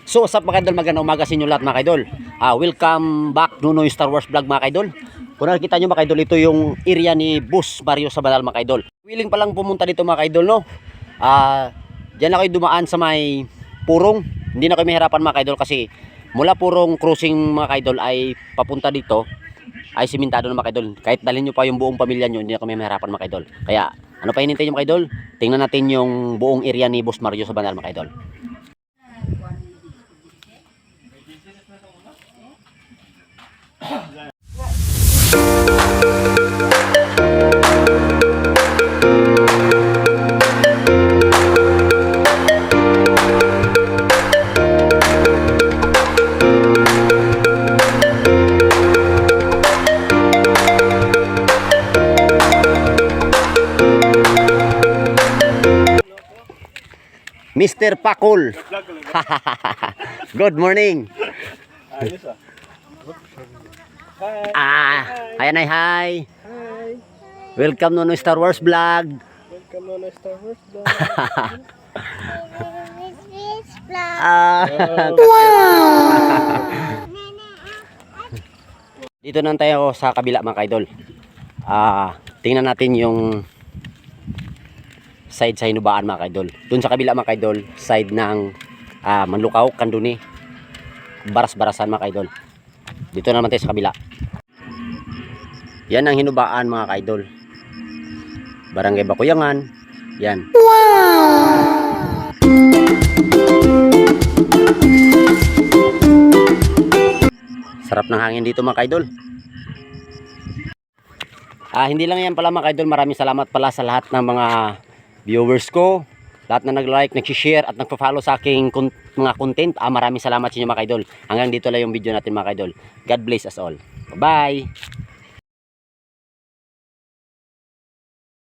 So what's up mga idol, magandang umaga sa inyo lahat mga idol. Welcome back Nunoy Star Wars Vlog mga idol. Kung nakikita nyo mga idol, ito yung area ni Boss Mario Sabadal mga idol. Willing pa lang pumunta dito mga idol, no? Diyan na kayo dumaan sa may Purong. Hindi na kayo mahirapan mga idol kasi mula Purong crossing mga idol ay papunta dito ay simentado na mga idol. Kahit dalhin nyo pa yung buong pamilya nyo, hindi na kami mahirapan mga idol. Kaya ano pa hinintay nyo mga idol? Tingnan natin yung buong area ni Boss Mario Sabadal mga idol. Mr. Pakul. Good morning. Ayan ay hi. Welcome Nunoy Star Wars Vlog. Welcome Nunoy Star Wars Vlog. Dito na tayo sa kabila mga idol. Tingnan natin yung side sa Hinubaan mga idol. Doon sa kabila mga idol, side ng Manlukaw, Kanduni, Baras-Barasan mga idol. Dito naman tayo sa kabila. Yan ang Hinubaan mga idol. Barangay Bakuyangan. Yan. Sarap ng hangin dito mga idol. Hindi lang yan pala mga idol. Maraming salamat pala sa lahat ng mga viewers ko, lahat na nag-like, nag-share at nagpa-follow sa aking mga content. Maraming salamat sa inyo mga idol. Hanggang dito lang yung video natin mga idol. God bless us all. Bye!